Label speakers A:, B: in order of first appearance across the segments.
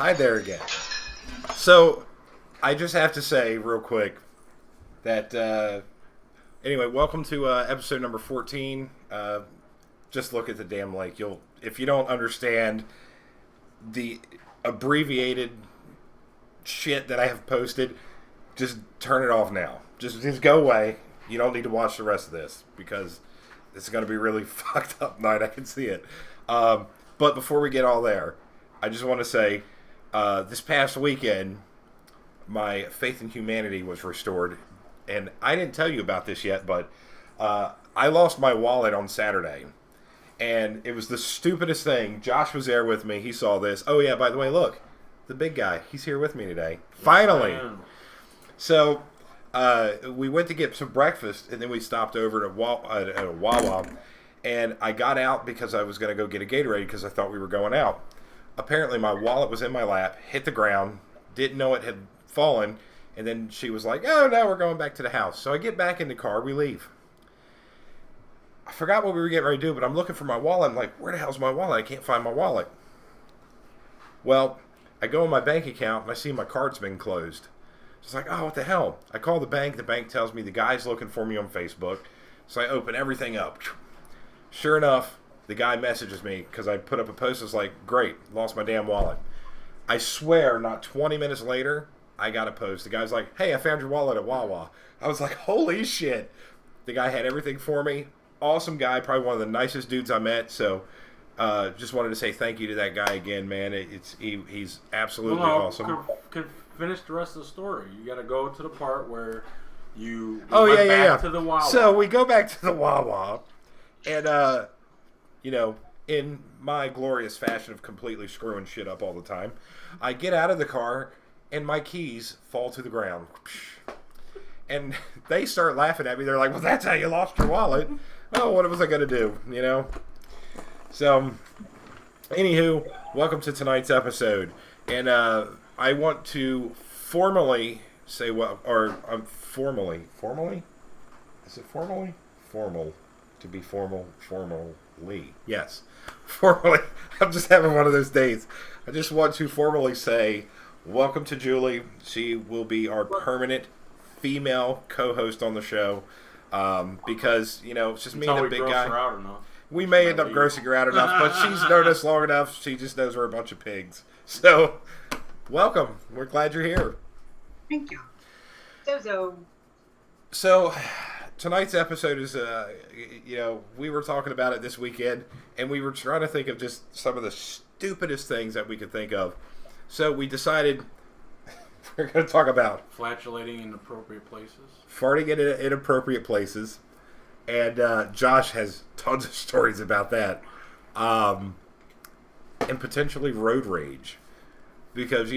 A: Hi there again. So, I just have to say real quick that, anyway, welcome to episode number 14. Just look at the damn lake. If you don't understand the abbreviated shit that I have posted, just turn it off now. Just go away. You don't need to watch the rest of this because it's going to be really fucked up night. I can see it. But before we get all there, I just want to say, this past weekend, my faith in humanity was restored. And I didn't tell you about this yet, but I lost my wallet on Saturday. And it was the stupidest thing. Josh was there with me. He saw this. Oh, yeah, by the way, look. The big guy. He's here with me today. Finally. So, we went to get some breakfast, and then we stopped over at a Wawa. And I got out because I was going to go get a Gatorade because I thought we were going out. Apparently, my wallet was in my lap, hit the ground, didn't know it had fallen, and then she was like, oh, no, we're going back to the house. So I get back in the car, we leave. I forgot what we were getting ready to do, but I'm looking for my wallet. I'm like, where the hell's my wallet? I can't find my wallet. Well, I go in my bank account, and I see my card's been closed. So it's like, oh, what the hell? I call the bank. The bank tells me the guy's looking for me on Facebook. So I open everything up. Sure enough, the guy messages me because I put up a post. It's like, great, lost my damn wallet. I swear, not 20 minutes later, I got a post. The guy's like, hey, I found your wallet at Wawa. I was like, holy shit. The guy had everything for me. Awesome guy, probably one of the nicest dudes I met. So, just wanted to say thank you to that guy again, man. He's absolutely awesome.
B: Could finish the rest of the story. You got to go to the part where you
A: went
B: back to the Wawa.
A: So we go back to the Wawa, and in my glorious fashion of completely screwing shit up all the time, I get out of the car and my keys fall to the ground. And they start laughing at me. They're like, well, that's how you lost your wallet. Oh, what was I going to do, So, anywho, welcome to tonight's episode. And I want to formally say formally? Is it formally? Formal. To be formal, formally. Yes. Formally. I'm just having one of those days. I just want to formally say, welcome to Julie. She will be our permanent female co-host on the show. Because, it's just me and a big guy. We may end up grossing her out enough, but she's known us long enough. She just knows we're a bunch of pigs. So, welcome. We're glad you're here.
C: Thank you.
A: So, tonight's episode is, we were talking about it this weekend, and we were trying to think of just some of the stupidest things that we could think of. So, we decided we're going to talk about
B: flatulating in inappropriate places.
A: Farting in inappropriate places. And Josh has tons of stories about that. And potentially road rage. Because,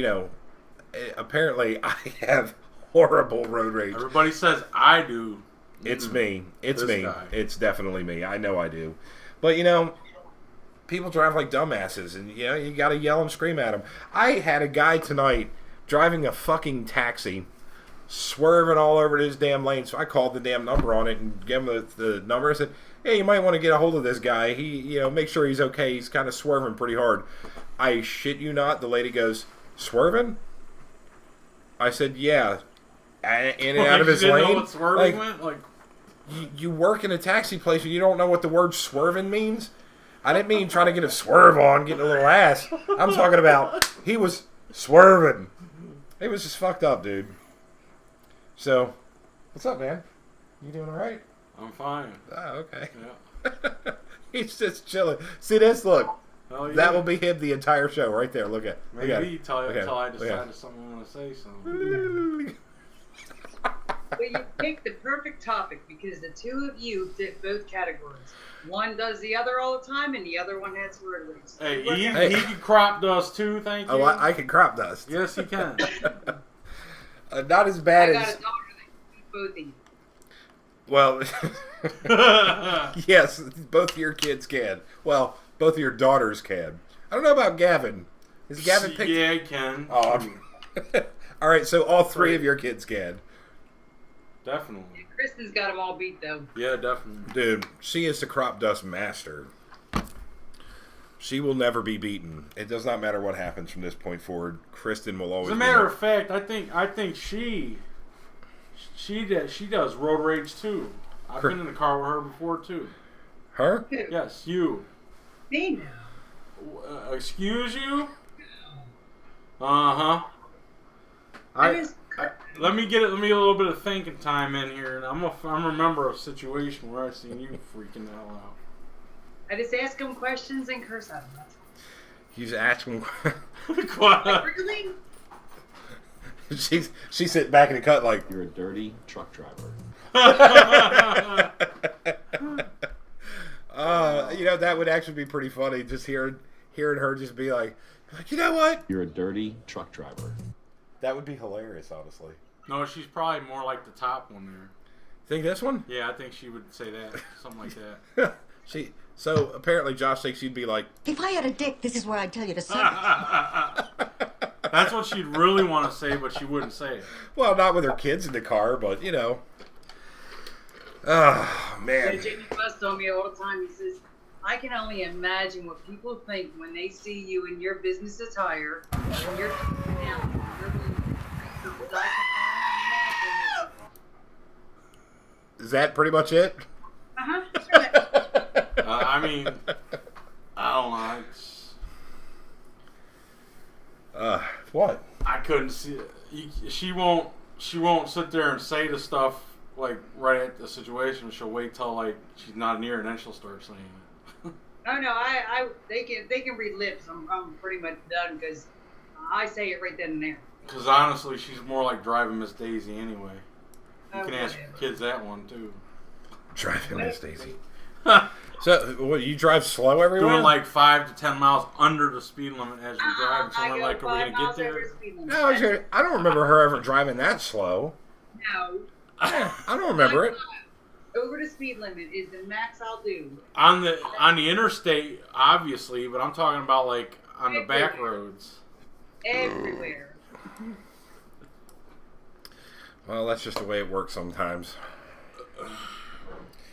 A: apparently I have horrible road rage.
B: Everybody says I do.
A: It's me. It's me.
B: Guy.
A: It's definitely me. I know I do. But, people drive like dumbasses. And, you got to yell and scream at them. I had a guy tonight driving a fucking taxi, swerving all over his damn lane. So I called the damn number on it and gave him the number. I said, hey, you might want to get a hold of this guy. He, make sure he's okay. He's kind of swerving pretty hard. I shit you not. The lady goes, swerving? I said, yeah. In and out of his lane.
B: You didn't know what swerving meant?
A: You work in a taxi place and you don't know what the word swerving means? I didn't mean trying to get a swerve on, getting a little ass. I'm talking about he was swerving. It was just fucked up, dude. So, what's up, man? You doing all right?
B: I'm fine.
A: Oh, okay.
B: Yeah.
A: He's just chilling. See this? Look.
B: Oh, yeah.
A: That will be him the entire show right there. Look at.
B: Maybe until I decide something I want to say something.
C: Well, you picked the perfect topic because the two of you fit both categories. One does the other all the time, and the other one has word links.
B: Hey, he can crop dust too, thank you.
A: Oh, I can crop dust.
B: Yes, he can.
A: Not as bad
C: I got
A: as...
C: a daughter that can do both of you.
A: Well, yes, both of your kids can. Well, both of your daughters can. I don't know about Gavin. Is Gavin picked?
B: Yeah, he can.
A: Oh, all right, so all three of your kids can.
B: Definitely.
C: Yeah, Kristen's got them all beat, though.
B: Yeah, definitely.
A: Dude, she is the crop dust master. She will never be beaten. It does not matter what happens from this point forward. Kristen will always.
B: As a matter of fact, I think she does road rage too. I've been in the car with her before too.
A: Her?
B: Yes, you.
C: Me now.
B: Excuse you? Uh huh. Let me get a little bit of thinking time in here, and I'm remember a situation where I seen you freaking the hell out.
C: I just ask them questions and curse at them.
A: He's asking.
C: Like, really?
A: She's sitting back in the cut like,
D: you're a dirty truck driver.
A: That would actually be pretty funny. Just hearing her just be like, you know what?
D: You're a dirty truck driver. That
A: would be hilarious, honestly.
B: No, she's probably more like the top one there.
A: Think this one?
B: Yeah, I think she would say that, something like that.
A: So apparently Josh thinks you'd be like,
E: if I had a dick, this is where I'd tell you to suck it.
B: That's what she'd really want to say, but she wouldn't say it.
A: Well, not with her kids in the car, but Oh, man.
C: Yeah, Jamie Buss told me all the time, he says, I can only imagine what people think when they see you in your business attire, when you're down.
A: Is that pretty much it?
C: Uh-huh.
B: I mean, I don't know.
A: What?
B: I couldn't see it. She won't sit there and say the stuff like right at the situation. She'll wait till like she's not near, and then she'll start saying it.
C: No, they can read lips. I'm pretty much done because I say it right then and there.
B: Because honestly, she's more like driving Miss Daisy anyway. You can ask
C: whatever.
B: kids that one too.
A: Driving Miss Daisy. So, what, you drive slow everywhere?
B: Doing like 5 to 10 miles under the speed limit as you're driving. So
C: I
B: I'm
C: go
B: like, are we
C: 5
B: gonna get
C: miles
B: there?
C: over speed limit.
A: No, I don't remember her ever driving that slow.
C: No.
A: I don't remember it.
C: Over the speed limit is the max I'll do.
B: On the interstate, obviously, but I'm talking about like on the back roads.
C: Everywhere.
A: Well, that's just the way it works sometimes.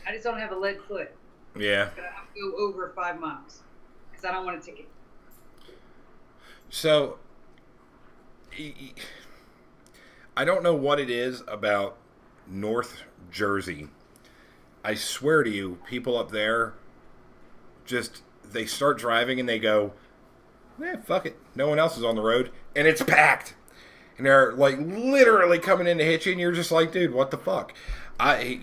C: I just don't have a lead foot.
A: Yeah.
C: But I have to go over 5 miles because I don't want a ticket.
A: So, I don't know what it is about North Jersey. I swear to you, people up there they start driving and they go, fuck it. No one else is on the road. And it's packed. And they're like literally coming in to hit you and you're just like, dude, what the fuck?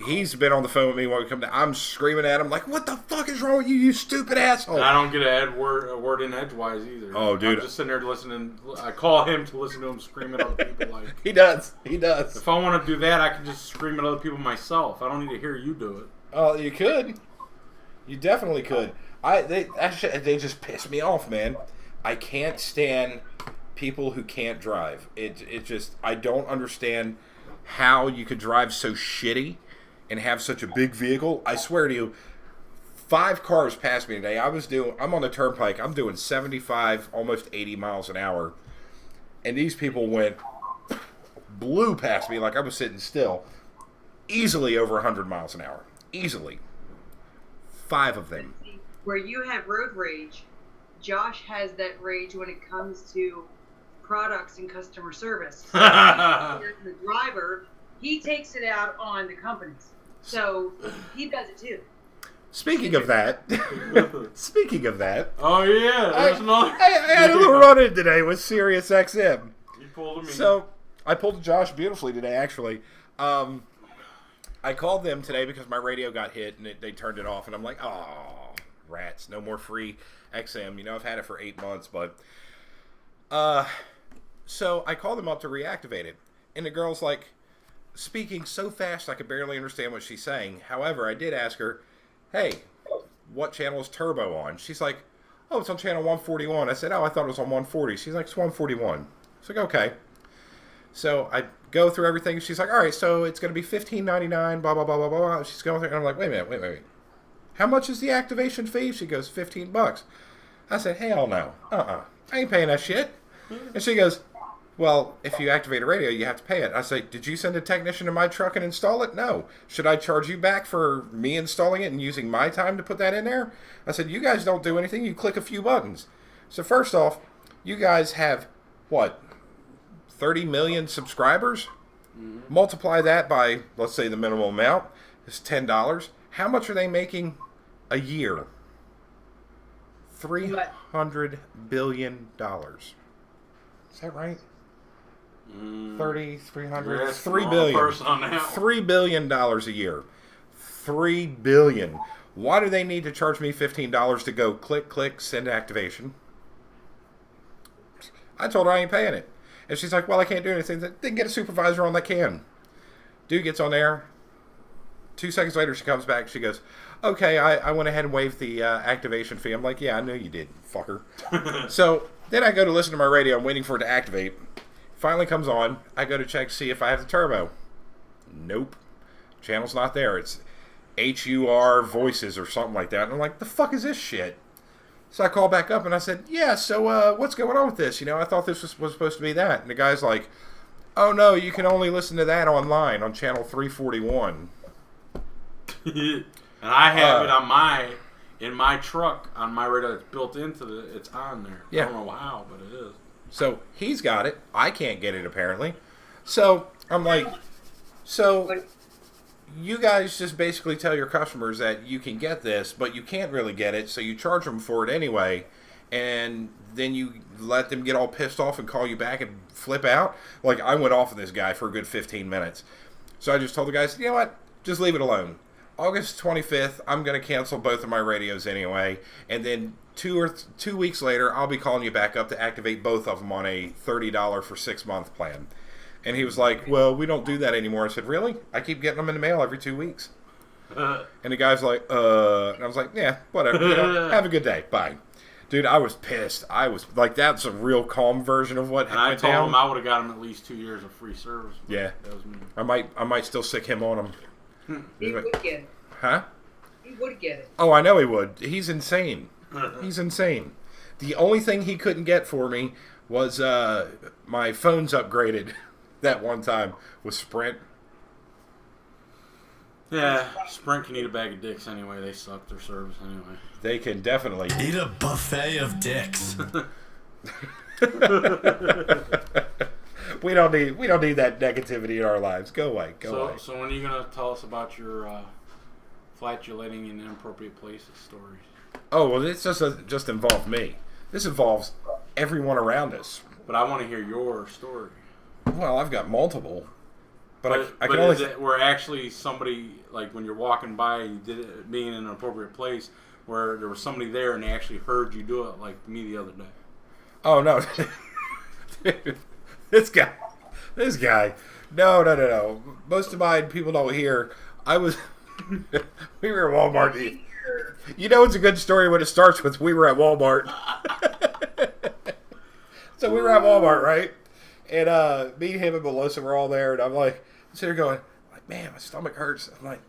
A: He's been on the phone with me when we come down. I'm screaming at him like, what the fuck is wrong with you, you stupid asshole?
B: And I don't get a word in edgewise either.
A: Oh, dude.
B: I'm just sitting there listening. I call him to listen to him scream at other people. Like
A: He does.
B: If I want to do that, I can just scream at other people myself. I don't need to hear you do it.
A: Oh, you could. You definitely could. They just piss me off, man. I can't stand people who can't drive. It just, I don't understand how you could drive so shitty and have such a big vehicle. I swear to you, 5 cars passed me today. I'm on the turnpike. I'm doing 75, almost 80 miles an hour. And these people blew past me like I was sitting still. Easily over 100 miles an hour. Easily. 5 of them.
C: Where you have road rage, Josh has that rage when it comes to products and customer service. So the driver, he takes it out on the companies. So he does it too.
A: Speaking of that,
B: oh yeah,
A: I had a little run-in today with Sirius XM.
B: You pulled me.
A: So I pulled Josh beautifully today, actually. I called them today because my radio got hit and they turned it off, and I'm like, oh, rats, no more free XM. I've had it for 8 months, but so I called them up to reactivate it, and the girl's like speaking so fast I could barely understand what she's saying. However, I did ask her, hey, what channel is Turbo on? She's like, oh, it's on channel 141. I said, oh, I thought it was on 140. She's like, it's 141. It's like, okay. So I go through everything. She's like, all right, so it's going to be $15.99, blah, blah, blah, blah, blah. She's going through, and I'm like, wait a minute. How much is the activation fee? She goes, $15. I said, hell no. I ain't paying that shit. And she goes, well, if you activate a radio, you have to pay it. I say, did you send a technician to my truck and install it? No. Should I charge you back for me installing it and using my time to put that in there? I said, you guys don't do anything. You click a few buttons. So first off, you guys have, what, 30 million subscribers? Mm-hmm. Multiply that by, let's say the minimum amount is $10. How much are they making a year? $300 billion. Is that right? 30, 300, 3 billion. $3 billion a year. $3 billion. Why do they need to charge me $15 to go click, click, send activation? I told her I ain't paying it. And she's like, well, I can't do anything. Then get a supervisor on that can. Dude gets on there. 2 seconds later, she comes back. She goes, okay, I went ahead and waived the activation fee. I'm like, yeah, I knew you did, fucker. So then I go to listen to my radio. I'm waiting for it to activate. Finally comes on. I go to check to see if I have the turbo. Nope. Channel's not there. It's HUR voices or something like that. And I'm like, the fuck is this shit? So I call back up and I said, yeah, so what's going on with this? You know, I thought this was supposed to be that. And the guy's like, oh, no, you can only listen to that online on channel 341.
B: And I have it on in my truck, on my radio. It's built into it's on there. Yeah. I don't know how, but it is.
A: So he's got it. I can't get it, apparently. So I'm like, so you guys just basically tell your customers that you can get this, but you can't really get it, so you charge them for it anyway, and then you let them get all pissed off and call you back and flip out. Like, I went off on this guy for a good 15 minutes. So I just told the guys, you know what, just leave it alone. August 25th, I'm going to cancel both of my radios anyway, and then 2 weeks later, I'll be calling you back up to activate both of them on a $30 for 6-month plan. And he was like, well, we don't do that anymore. I said, really? I keep getting them in the mail every 2 weeks. And the guy's like, and I was like, yeah, whatever. You know, have a good day. Bye. Dude, I was pissed. I was like, that's a real calm version of what
B: went down. I told him I would have got him at least 2 years of free service.
A: Yeah.
B: That was me.
A: I might still sick him on him.
C: He would get it.
A: Huh?
C: He would get it.
A: Oh, I know he would. He's insane. He's insane. The only thing he couldn't get for me was my phone's upgraded that one time with Sprint.
B: Yeah, Sprint can eat a bag of dicks anyway. They suck their service anyway.
A: They can definitely
F: eat a buffet of dicks.
A: We don't need that negativity in our lives. Go away. Go away.
B: So when are you gonna tell us about your flatulating in inappropriate places stories?
A: Oh well, this doesn't just involve me. This involves everyone around us.
B: But I want to hear your story.
A: Well, I've got multiple, but I can
B: only.
A: only.
B: Is it where actually somebody, like when you're walking by, you did it being in an appropriate place, where there was somebody there and they actually heard you do it, like me the other day?
A: Oh no, dude, this guy. No. Most of mine people don't hear. We were at Walmart. You know it's a good story when it starts with we were at Walmart. So we were at Walmart, right? And me, him, and Melissa were all there, and I'm sitting there going, man, my stomach hurts. I'm like,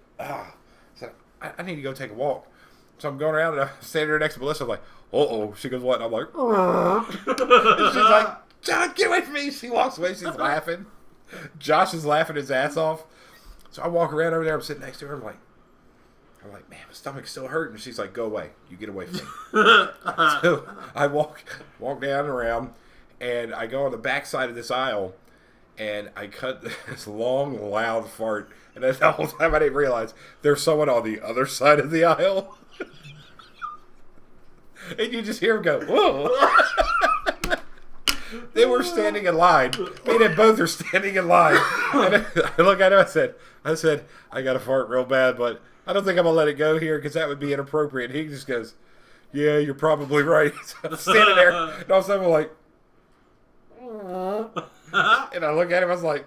A: So I need to go take a walk. So I'm going around, and I'm standing there next to Melissa. I'm like, uh-oh. She goes, what? And I'm like, and she's like, John, get away from me. She walks away. She's laughing. Josh is laughing his ass off. So I walk around over there. I'm sitting next to her. I'm like, man, my stomach's still hurting. And she's like, go away. You get away from me. So I walk down and around, and I go on the back side of this aisle, and I cut this long, loud fart. And the whole time I didn't realize there's someone on the other side of the aisle. And you just hear him go, whoa. They were standing in line. Me and both are standing in line. And I look at him, I said, I got to fart real bad, but I don't think I'm going to let it go here because that would be inappropriate. He just goes, yeah, you're probably right. So I'm standing there, and all of a sudden I'm like, and I look at him, I was like,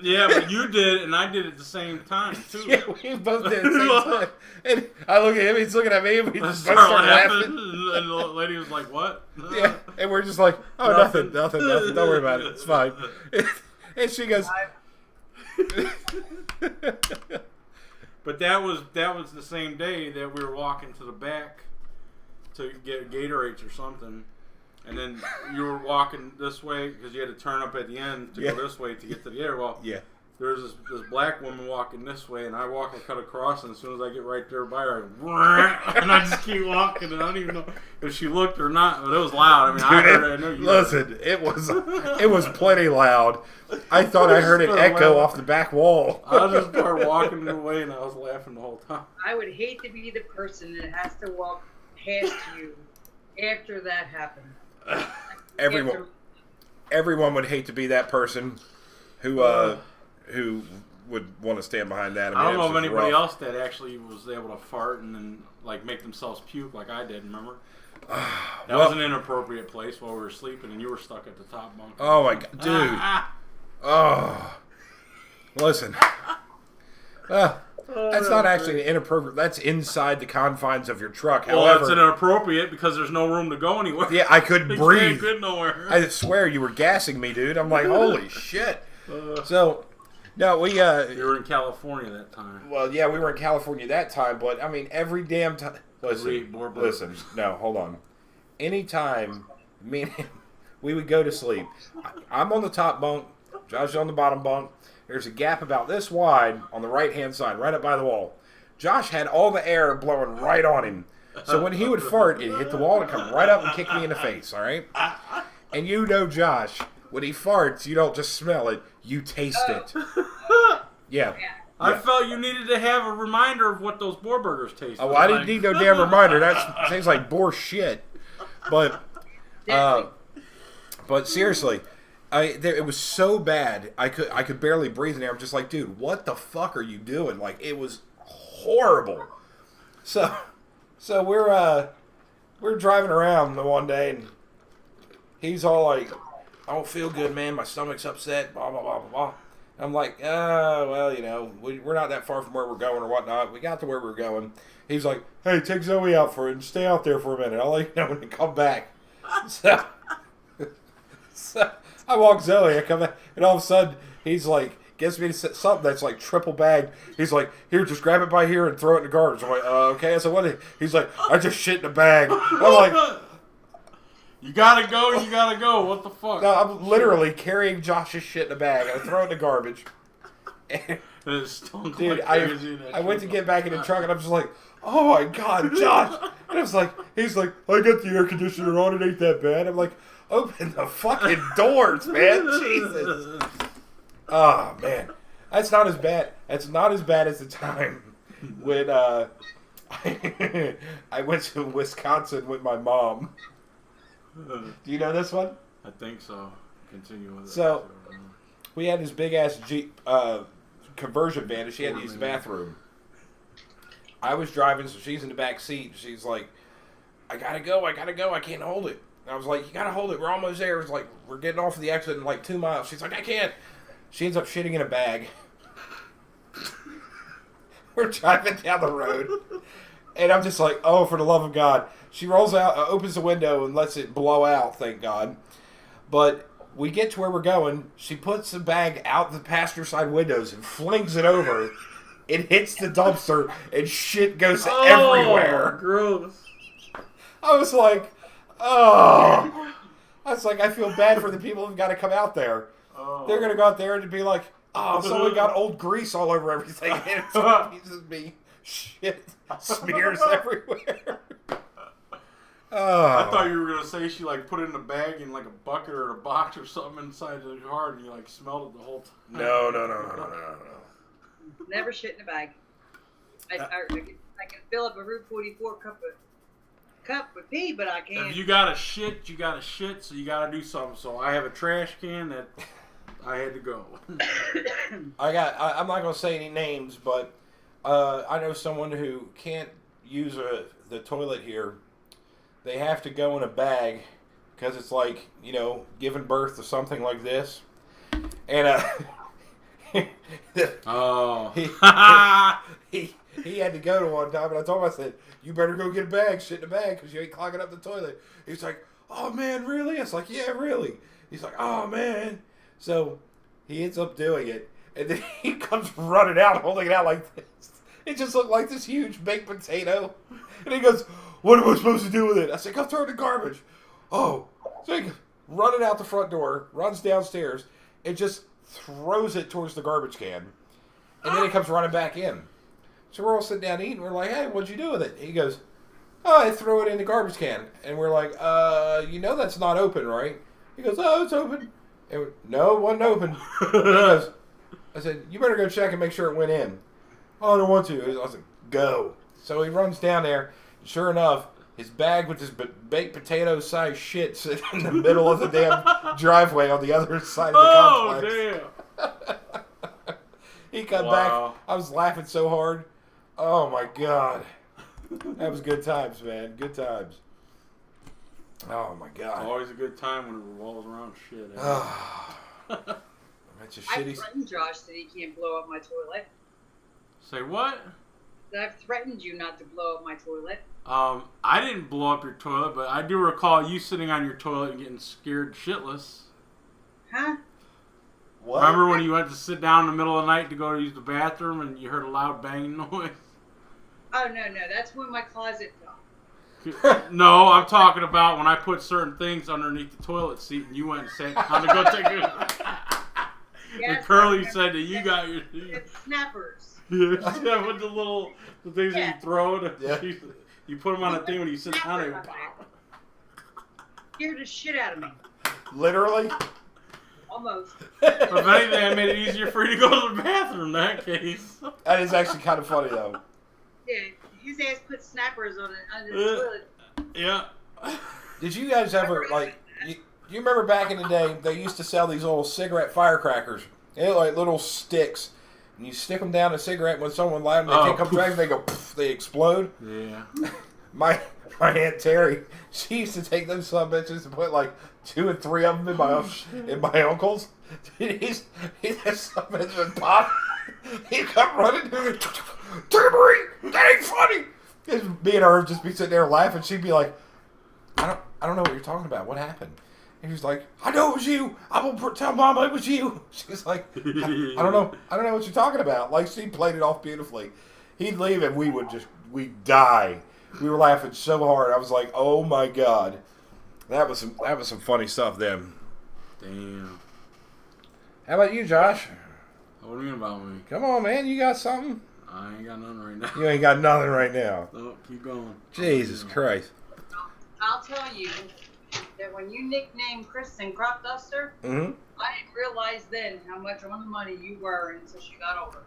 B: yeah, but you did it, and I did it at the same time, too.
A: Yeah, we both did it at the same time. And I look at him, he's looking at me, and we just both start laughing.
B: And the lady was like, what?
A: Yeah, and we're just like, oh, nothing. Don't worry about it. It's fine. And she goes...
B: But that was the same day that we were walking to the back to get Gatorades or something. and then you were walking this way because you had to turn up at the end to go this way to get to the air. Well, there's this black woman walking this way, and I cut across, and as soon as I get right there by her, and I just keep walking, and I don't even know if she looked or not, but it was loud. I mean, I heard it. I know you
A: listen, it was plenty loud. I thought I heard it echo off the back wall.
B: I just started walking away, and I was laughing the whole time.
C: I would hate to be the person that has to walk past you after that happened.
A: Everyone would hate to be that person who would want to stand behind that.
B: I don't know of anybody else that actually was able to fart and then like make themselves puke like I did. Remember? That was an inappropriate place while we were sleeping, and you were stuck at the top bunk.
A: Oh my god, dude! Listen. That's not actually inappropriate. That's inside the confines of your truck.
B: Well,
A: However,
B: it's inappropriate because there's no room to go anywhere.
A: Yeah, I couldn't breathe.
B: Couldn't nowhere.
A: I swear you were gassing me, dude. I'm like, holy shit. So, no, we...
B: you were in California that time.
A: Well, yeah, we were in California that time, but, I mean, every damn time... Listen, no, hold on. Anytime me and him, we would go to sleep, I'm on the top bunk, Josh is on the bottom bunk. There's a gap about this wide on the right-hand side, right up by the wall. Josh had all the air blowing right on him. So when he would fart, it'd hit the wall and come right up and kick me in the face, all right? And you know Josh, when he farts, you don't just smell it, you taste it. Yeah.
B: I felt you needed to have a reminder of what those boar burgers taste like.
A: I didn't need no damn reminder. That seems like boar shit. But seriously... it was so bad. I could barely breathe in there. I'm just like, dude, what the fuck are you doing? Like, it was horrible. So we're driving around the one day, and he's all like, I don't feel good, man. My stomach's upset. Blah blah blah blah blah. I'm like, well, you know, we're not that far from where we're going or whatnot. We got to where we're going. He's like, hey, take Zoe out for it and stay out there for a minute. I'll let you know when you come back. So I walk Zoe, I come back, and all of a sudden, he's like, gets me to something that's like triple bagged. He's like, here, just grab it by here and throw it in the garbage. I'm like, okay. I said, what? He's like, I just shit in a bag. I'm like,
B: you gotta go. What the fuck?
A: No, I'm literally carrying Josh's shit in a bag. I throw it in the garbage. And, dude, I went to get back in the truck, and I'm just like, oh my god, Josh. And I was like, he's like, I got the air conditioner on. It ain't that bad. I'm like, open the fucking doors, man. Jesus. Oh, man. That's not as bad. That's not as bad as the time when I went to Wisconsin with my mom. Do you know this one?
B: I think so. Continue with it.
A: So, we had this big-ass Jeep conversion van, and she had to use the bathroom. I was driving, so she's in the back seat. She's like, I gotta go, I can't hold it. And I was like, you gotta hold it, we're almost there. It's like, we're getting off of the exit in like 2 miles. She's like, I can't. She ends up shitting in a bag. We're driving down the road. And I'm just like, oh, for the love of God. She rolls out, opens the window, and lets it blow out, thank God. But we get to where we're going. She puts the bag out the passenger side windows and flings it over. It hits the dumpster, and shit goes everywhere.
B: Gross.
A: I was like, oh. I was like, I feel bad for the people who've got to come out there. Oh. They're going to go out there and be like, oh, someone got old grease all over everything. And it's just me. Shit smears everywhere. Oh.
B: I thought you were going to say she like put it in a bag in like a bucket or a box or something inside the car and you like smelled it the whole time.
A: No.
C: Never shit in a bag. I can fill up a Route 44 cup with pee, but I can't.
B: If you got to shit, so you got to do something. So I have a trash can that I had to go.
A: I'm not going to say any names, but I know someone who can't use the toilet here. They have to go in a bag because it's like, you know, giving birth to something like this. And he had to go to one time, and I told him, I said, you better go get a bag, shit in a bag, because you ain't clogging up the toilet. He's like, oh, man, really? I was like, yeah, really. He's like, oh, man. So he ends up doing it, and then he comes running out, holding it out like this. It just looked like this huge baked potato. And he goes, what am I supposed to do with it? I said, go throw it in the garbage. Oh, So he goes running out the front door, runs downstairs, and just throws it towards the garbage can. And then he comes running back in. So we're all sitting down eating. We're like, hey, what'd you do with it? He goes, oh, I threw it in the garbage can. And we're like, you know that's not open, right? He goes, oh, it's open. And no, it wasn't open. He goes, I said, you better go check and make sure it went in. Oh, I don't want to. I was like, go. So he runs down there. And sure enough, his bag with this baked potato sized shit sitting in the middle of the damn driveway on the other side of the complex.
B: Oh, damn.
A: He come back. I was laughing so hard. Oh, my God. That was good times, man. Good times. Oh, my God.
B: Always a good time when it revolves around shit.
A: That's a
C: I've
A: shitty...
C: threatened Josh that he can't blow up my toilet.
B: Say what?
C: I've threatened you not to blow up my toilet.
B: I didn't blow up your toilet, but I do recall you sitting on your toilet and getting scared shitless.
C: Huh?
A: What?
B: Remember when you went to sit down in the middle of the night to go to use the bathroom and you heard a loud banging noise?
C: Oh, no. That's when my closet fell.
B: No, I'm talking about when I put certain things underneath the toilet seat and you went and sat down to go take it.
C: Yes,
B: and Curly said that you got your...
C: It's snappers.
B: Yeah, with the things that you throw.
A: Yeah.
B: You put them on a thing when you sit down and pop.
C: Scared the shit out of me.
A: Literally?
C: Almost.
B: If anything, I made it easier for you to go to the bathroom in that case.
A: That is actually kind of funny, though.
C: Yeah, his ass put snappers on it under the toilet.
B: Yeah.
A: Did you guys ever, like, you remember back in the day, they used to sell these little cigarette firecrackers. They look like little sticks. And you stick them down a cigarette, and when someone lights them, they take up drags, they go, poof, they explode.
B: Yeah.
A: My Aunt Terry, she used to take those son of bitches and put like 2 and 3 of them in my uncle's. He's that son of a bitch would pop. He'd come running to me, Timbery, that ain't funny. Me and her would just be sitting there laughing. She'd be like, I don't know what you're talking about. What happened? And he was like, I know it was you. I'm gonna tell Mama it was you. She was like, I don't know what you're talking about. Like, she played it off beautifully. He'd leave and we'd die. We were laughing so hard. I was like, oh my God. That was some funny stuff then.
B: Damn.
A: How about you, Josh?
B: What do you mean about me?
A: Come on, man. You got something?
B: I ain't got nothing right now.
A: You ain't got nothing right now.
B: No, keep going.
A: Jesus Christ.
C: I'll tell you that when you nicknamed Kristen Crop Duster,
A: Mm-hmm.
C: I didn't realize then how much on the money you were until she got older.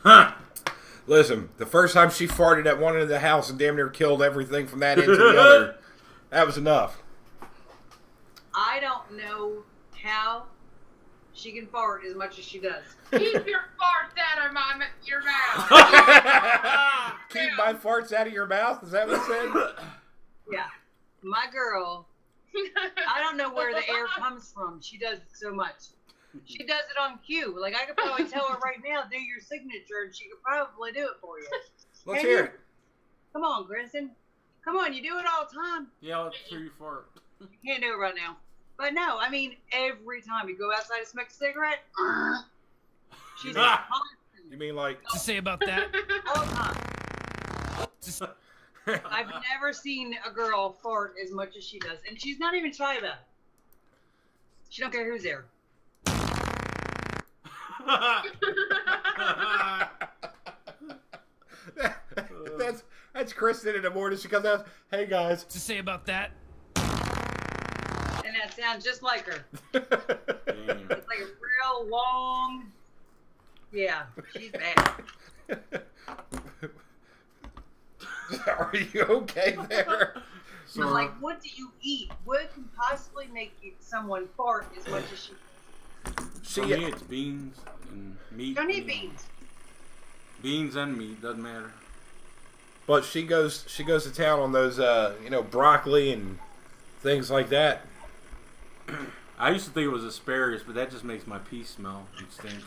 B: Huh.
A: Listen, the first time she farted at one end of the house and damn near killed everything from that end to the other, that was enough.
C: I don't know how she can fart as much as she does.
G: Keep your farts out of your mouth.
A: Keep my farts out of your mouth? Is that what it said?
C: Yeah. My girl, I don't know where the air comes from. She does it so much. She does it on cue. Like, I could probably tell her right now, do your signature, and she could probably do it for you.
A: Let's hear it.
C: Come on, Kristen. Come on, you do it all the time.
B: Yeah, let's hear you fart.
C: You can't do it right now. But no, I mean, every time you go outside to smoke a cigarette, she's constant.
A: You mean like...
H: To say about that?
C: All the time. I've never seen a girl fart as much as she does. And she's not even shy about it. She don't care who's there.
A: That's Kristen in the morning. She comes out, hey guys.
H: To say about that?
C: And that sounds just like her. It's like a real long... Yeah, she's bad.
A: Are you okay there?
C: So, like, what do you eat? What can possibly make someone fart as much as she does?
B: For me, it's beans and meat.
C: Don't eat beans.
B: Beans and meat, doesn't matter.
A: But she goes to town on those, broccoli and things like that.
B: I used to think it was asparagus, but that just makes my pee smell and stink.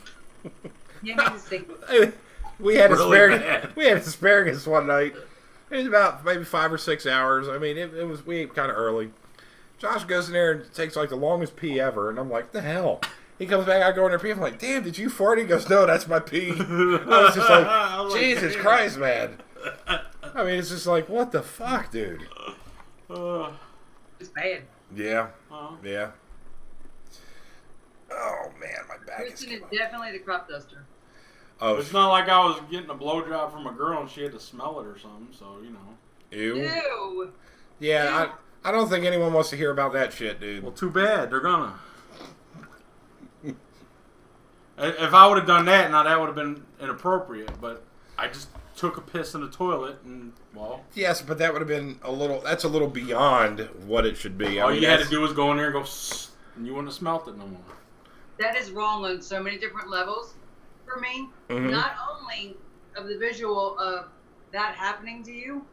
C: Yeah, stink.
A: We had
B: Really
A: asparagus.
B: bad.
A: We had asparagus one night. It was about maybe 5 or 6 hours. I mean, it was, we ate kind of early. Josh goes in there and takes like the longest pee ever, and I'm like, the hell? He comes back, I go in there pee. I'm like, damn, did you fart? He goes, no, that's my pee. I was just like, Jesus Christ, man. I mean, it's just like, what the fuck, dude?
C: It's bad.
A: Yeah. Yeah. Oh man, my back
C: Kristen is definitely the crop duster.
B: Oh, it's not like I was getting a blowjob from a girl and she had to smell it or something. So you know.
C: Ew.
A: Yeah, Ew. I don't think anyone wants to hear about that shit, dude.
B: Well, too bad. They're gonna. If I would have done that, now that would have been inappropriate. But I just took a piss in the toilet and, well.
A: Yes, but that would have been that's a little beyond what it should be.
B: All you had to do was go in there and go, and you wouldn't have smelt it no more.
C: That is wrong on so many different levels for me. Mm-hmm. Not only of the visual of that happening to you,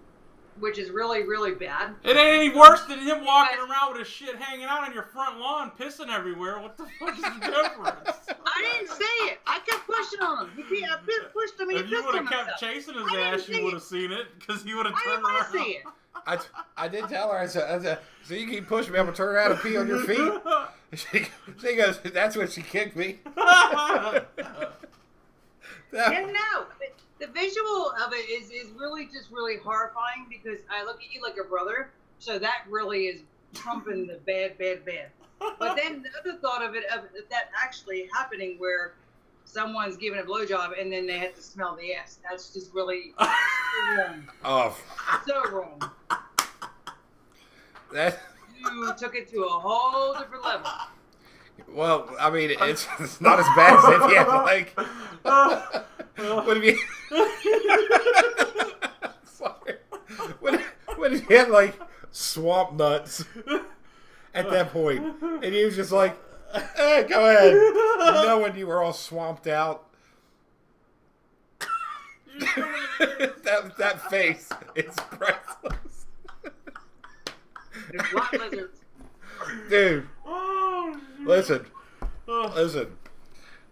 C: which is really, really bad.
B: It ain't any worse than him walking around with his shit hanging out on your front lawn, pissing everywhere. What the fuck is the difference?
C: I didn't say it. I kept pushing on him. I pushed him.
B: If you would have kept chasing his ass, you would have seen it because he would have turned around.
C: I didn't see it.
A: I did tell her. I said, so you keep pushing me, I'm gonna turn around and pee on your feet. She goes, that's when she kicked me.
C: And no, the visual of it is really just really horrifying because I look at you like a brother, so that really is trumping the bad. But then the other thought of that actually happening where someone's giving a blowjob and then they have to smell the ass. That's just really so wrong.
A: Oh.
C: So wrong.
A: That
C: you took it to a whole different level.
A: Well, I mean, it's not as bad as if you had like. What if you? Sorry. What if you had like swamp nuts at that point, and he was just like, "Go ahead." You know when you were all swamped out. that face is priceless.
C: There's lot lizards.
A: Dude. Listen.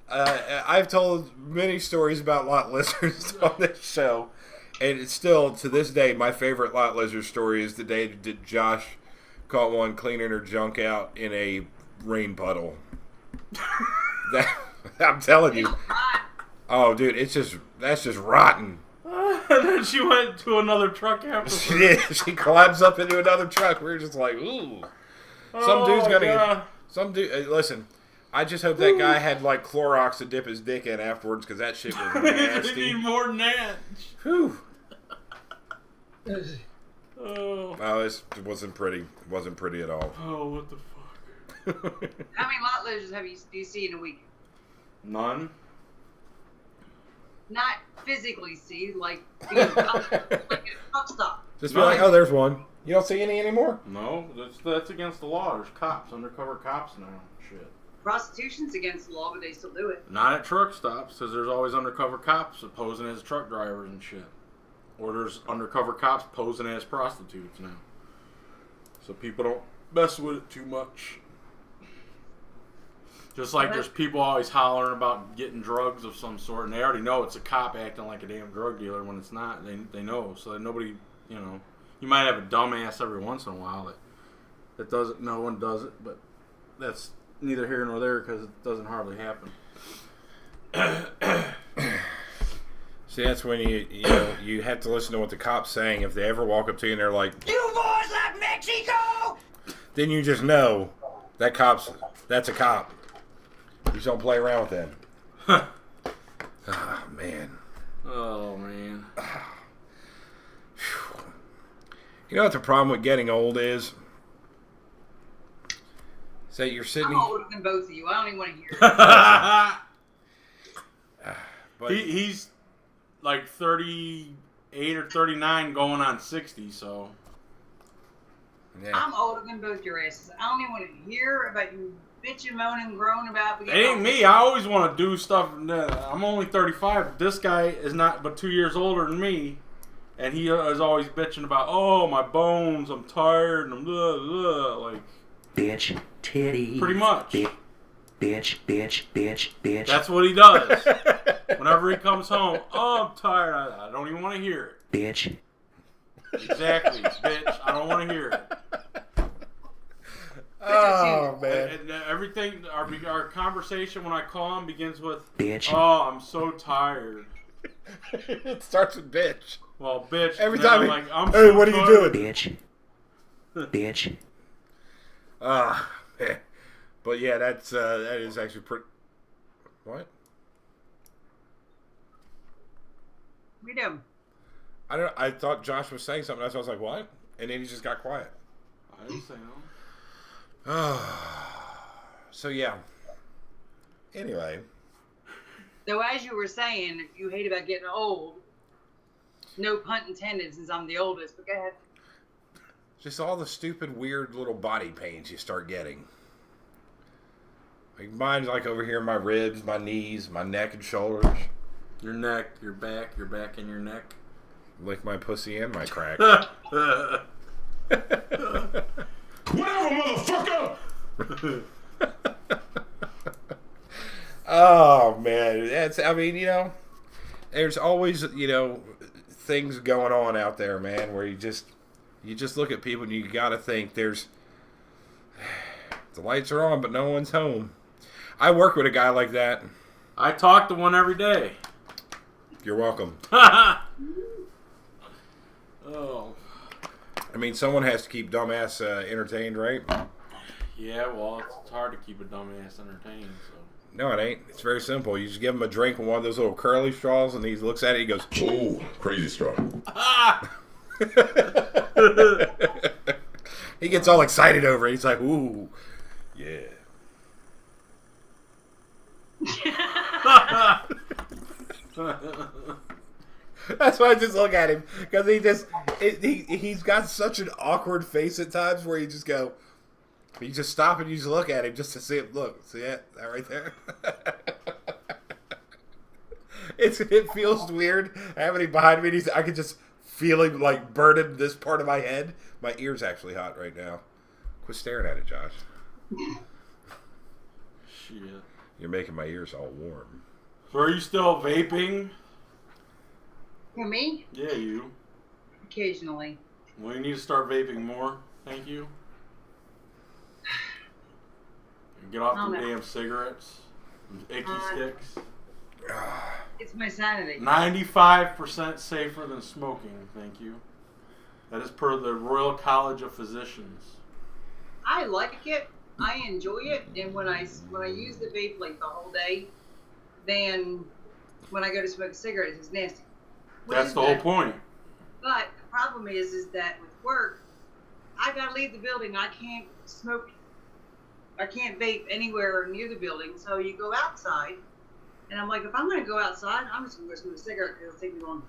A: I've told many stories about lot lizards on this show, and it's still, to this day, my favorite lot lizard story is the day that Josh caught one cleaning her junk out in a rain puddle. I'm telling you. Oh, dude, that's just rotten.
B: And then she went to another truck after.
A: She did. She climbs up into another truck. We were just like, ooh. Some dude's gonna get. Some dude. Listen, I just hope that guy had like Clorox to dip his dick in afterwards because that shit was nasty.
B: They need more than that.
A: Whew. It wasn't pretty. It wasn't pretty at all.
B: Oh, what the fuck?
C: How many lot lizards do you see in a week?
B: None.
C: Not physically see, like a truck stop.
A: Just be like, oh, there's one. You don't see any anymore?
B: No, that's against the law. There's cops, undercover cops now. Shit.
C: Prostitution's against the law, but they still do it.
B: Not at truck stops, because there's always undercover cops posing as truck drivers and shit. Or there's undercover cops posing as prostitutes now. So people don't mess with it too much. Just like there's people always hollering about getting drugs of some sort, and they already know it's a cop acting like a damn drug dealer when it's not. They know, so that nobody, you might have a dumbass every once in a while that doesn't. No one does it, but that's neither here nor there because it doesn't hardly happen.
A: See, that's when you have to listen to what the cop's saying. If they ever walk up to you and they're like, "You boys like Mexico," then you just know that's a cop. You just don't play around with them. Oh, man.
B: Oh, man.
A: You know what the problem with getting old is? Is that you're sitting...
C: I'm older than both of you. I don't even want to hear it.
B: But he's like 38 or 39 going on 60, so...
A: Yeah.
C: I'm older than both your asses. I don't even want to hear about you bitching, moaning, groaning about.
B: It ain't me. I always want to do stuff. I'm only 35. This guy is not but 2 years older than me, and he is always bitching about, oh, my bones, I'm tired, and I'm blah, blah, like...
H: Bitch, titty.
B: Pretty much.
H: Bitch.
B: That's what he does. Whenever he comes home, oh, I'm tired. I don't even want to hear it.
H: Bitch.
B: Exactly, bitch. I don't want to hear it.
A: Oh, man.
B: And everything, our conversation when I call him begins with,
H: bitch.
B: Oh, I'm so tired.
A: It starts with bitch.
B: Well, bitch.
A: Every time
B: I'm like, I'm
A: hey,
B: so
A: what are you doing?
H: Bitch.
A: But yeah, that is actually pretty. What?
C: We do.
A: I thought Josh was saying something. So I was like, what? And then he just got quiet.
B: I didn't say no.
A: So yeah. Anyway.
C: So as you were saying, you hate about getting old. No pun intended, since I'm the oldest. But go ahead.
A: Just all the stupid, weird little body pains you start getting. Like mine's like over here in my ribs, my knees, my neck and shoulders.
B: Your neck, your back and your neck.
A: Lick my pussy and my crack.
F: Whatever, motherfucker!
A: Oh man, there's always things going on out there, man, where you just look at people and you gotta think the lights are on but no one's home. I work with a guy like that.
B: I talk to one every day.
A: You're welcome.
B: Oh.
A: I mean, someone has to keep dumbass entertained, right?
B: Yeah, well, it's hard to keep a dumbass entertained, so.
A: No, it ain't. It's very simple. You just give him a drink with one of those little curly straws, and he looks at it, he goes,
F: Ooh, crazy straw.
A: He gets all excited over it. He's like, ooh, yeah. That's why I just look at him, because he's got such an awkward face at times where you just stop and you just look at him just to see him. Look, see that right there? It feels weird having him behind me. I can just feel him like burning this part of my head. My ear's actually hot right now. Quit staring at it, Josh.
B: Shit.
A: You're making my ears all warm.
B: So are you still vaping?
C: For me?
B: Yeah, you.
C: Occasionally.
B: Well, you need to start vaping more. Thank you. Get off the damn cigarettes. Icky sticks.
C: It's my sanity.
B: 95% safer than smoking. Thank you. That is per the Royal College of Physicians.
C: I like it. I enjoy it. And when I use the vape like the whole day, then when I go to smoke a cigarette, it's nasty.
B: That's the whole point.
C: But the problem is that with work, I gotta leave the building. I can't smoke. I can't vape anywhere near the building. So you go outside, and I'm like, if I'm gonna go outside, I'm just gonna go smoke a cigarette because it'll take me longer.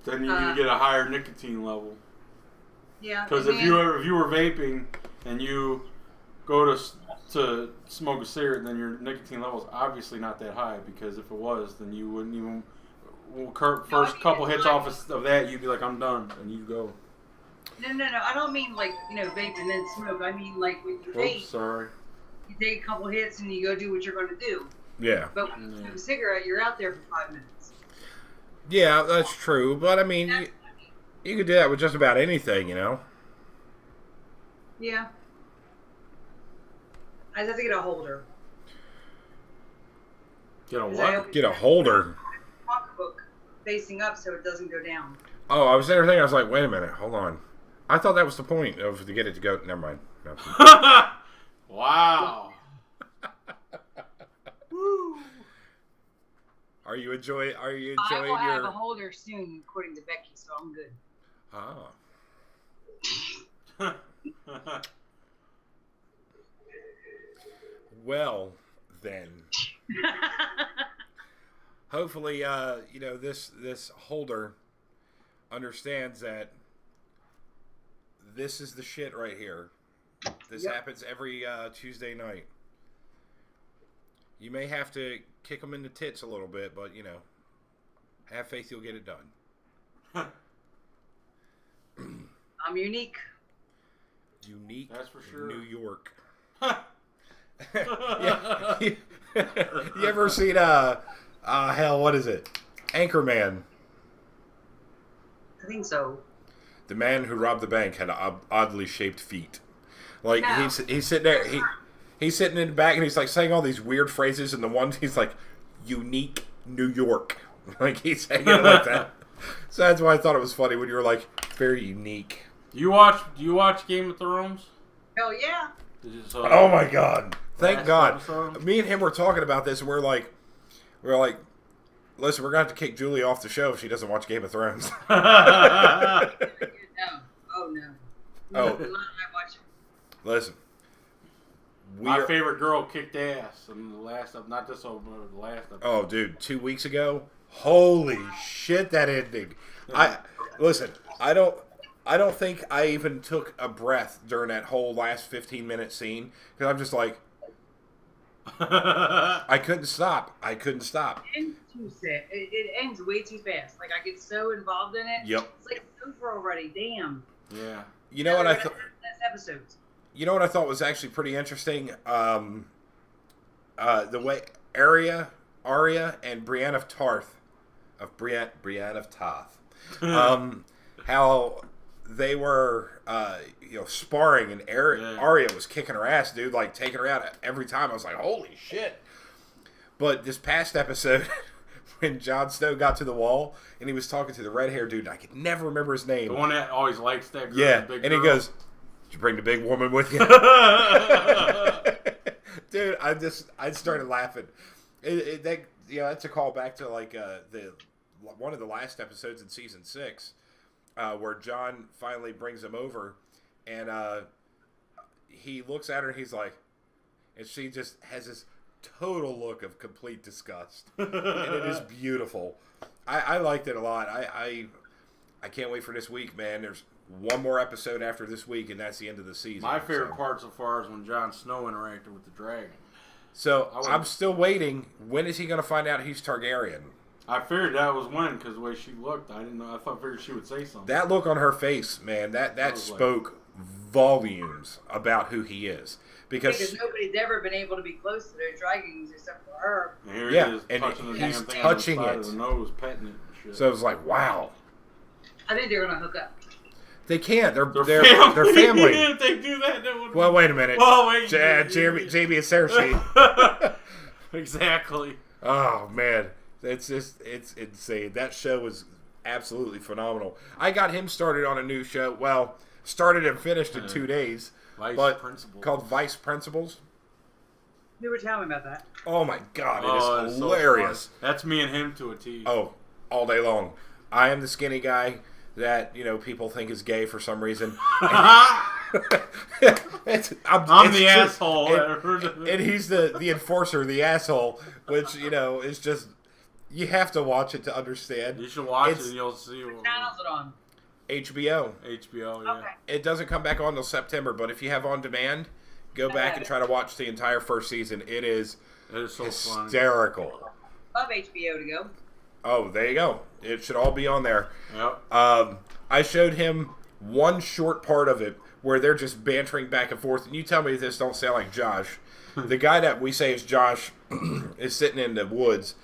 B: Then you need to get a higher nicotine level.
C: Yeah.
B: Because if you were vaping and you go to smoke a cigarette, then your nicotine level is obviously not that high. Because if it was, then you wouldn't even. First couple hits off of that, you'd be like, I'm done, and you go.
C: No. I don't mean like vape and then smoke. I mean like when you vape.
B: Sorry.
C: You take a couple hits and you go do what you're going to do.
A: Yeah.
C: But when you smoke a cigarette, you're out there for 5 minutes.
A: Yeah, that's true. But I mean, you could do that with just about anything,
C: Yeah. I just have to get a holder.
B: Get a what?
A: Get a holder.
C: Pocketbook facing up so it doesn't go down.
A: Oh, I was there thinking, I was like, wait a minute, hold on. I thought that was the point of to get it to go. Never mind. No.
B: Wow.
A: Are you enjoying
C: I will have a holder soon, according to Becky, so I'm good.
A: Ah. Well, then. Hopefully, this holder understands that this is the shit right here. This happens every Tuesday night. You may have to kick them in the tits a little bit, but, have faith you'll get it done.
C: I'm unique.
A: Unique.
B: That's for sure.
A: New York. You ever seen what is it? Anchorman.
C: I think so.
A: The man who robbed the bank had oddly shaped feet. Like he's sitting there, he's sitting in the back and he's like saying all these weird phrases, and the one he's like, unique New York. Like he's saying it like that. So that's why I thought it was funny when you were like, very unique.
B: Do you watch Game of Thrones?
C: Hell yeah.
A: Oh my God! Thank God.
B: Episode?
A: Me and him were talking about this, and we're like, listen, we're gonna have to kick Julie off the show if she doesn't watch Game of Thrones.
C: No. Oh no.
A: Oh.
C: I'm not watching.
A: Listen,
B: My favorite girl kicked ass in the last episode. Not this one, but the last episode.
A: Oh, dude, 2 weeks ago. Holy shit, that ending! Listen. I don't think I even took a breath during that whole last 15-minute scene because I'm just like, I couldn't stop.
C: It ends too sad. It ends way too fast. Like I get so involved in it.
A: Yep.
C: It's like it's over already. Damn.
B: Yeah.
A: You know what I thought?
C: Episodes.
A: You know what I thought was actually pretty interesting? The way Arya and Brienne of Tarth, Brienne of Tarth, how they were, sparring, and Arya was kicking her ass, dude, like taking her out every time. I was like, holy shit! But this past episode, when Jon Snow got to the wall and he was talking to the red-haired dude, I could never remember his name.
B: The one that always likes that girl.
A: Yeah,
B: big
A: and he
B: girl.
A: goes, "Did you bring the big woman with you?" Dude, I started laughing. That's a call back to like one of the last episodes in season 6, where John finally brings him over, and he looks at her and he's like, and she just has this total look of complete disgust, and it is beautiful. I liked it a lot. I can't wait for this week, man. There's one more episode after this week, and that's the end of the season.
B: My favorite part so far is when Jon Snow interacted with the dragon.
A: So I'm still waiting. When is he going to find out he's Targaryen?
B: I figured that was when, because the way she looked, I didn't know. I figured she would say something.
A: That look on her face, man, that spoke volumes about who he is. Because
C: nobody's ever been able to be close to their dragons except for her.
B: And here he is,
A: and
B: touching the
A: he's
B: damn thing
A: touching
B: on the side
A: it.
B: of the nose, petting it and shit.
A: So it was like, wow.
C: I think they're gonna hook up.
A: They can't. They're
B: family.
A: family.
B: If they do that, would
A: Well, wait a minute.
B: Well, wait.
A: Jamie and Cersei.
B: Exactly.
A: Oh man, it's insane. That show was absolutely phenomenal. I got him started on a new show. Well, started and finished in 2 days. Called Vice Principals.
C: You were telling me about that.
A: Oh my god, it is hilarious.
B: So that's me and him to a T.
A: Oh, all day long. I am the skinny guy that people think is gay for some reason. I'm
B: the asshole.
A: And he's the enforcer, the asshole, which, is just, you have to watch it to understand.
B: You should watch it and you'll see.
C: What channel's it on?
A: HBO.
B: HBO, yeah.
C: Okay.
A: It doesn't come back on until September, but if you have on demand, go back and try to watch the entire first season. It is
B: so
A: hysterical.
C: Funny. Love HBO to go.
A: Oh, there you go. It should all be on there.
B: Yep.
A: I showed him one short part of it where they're just bantering back and forth. And you tell me if this don't sound like Josh. The guy that we say is Josh is sitting in the woods,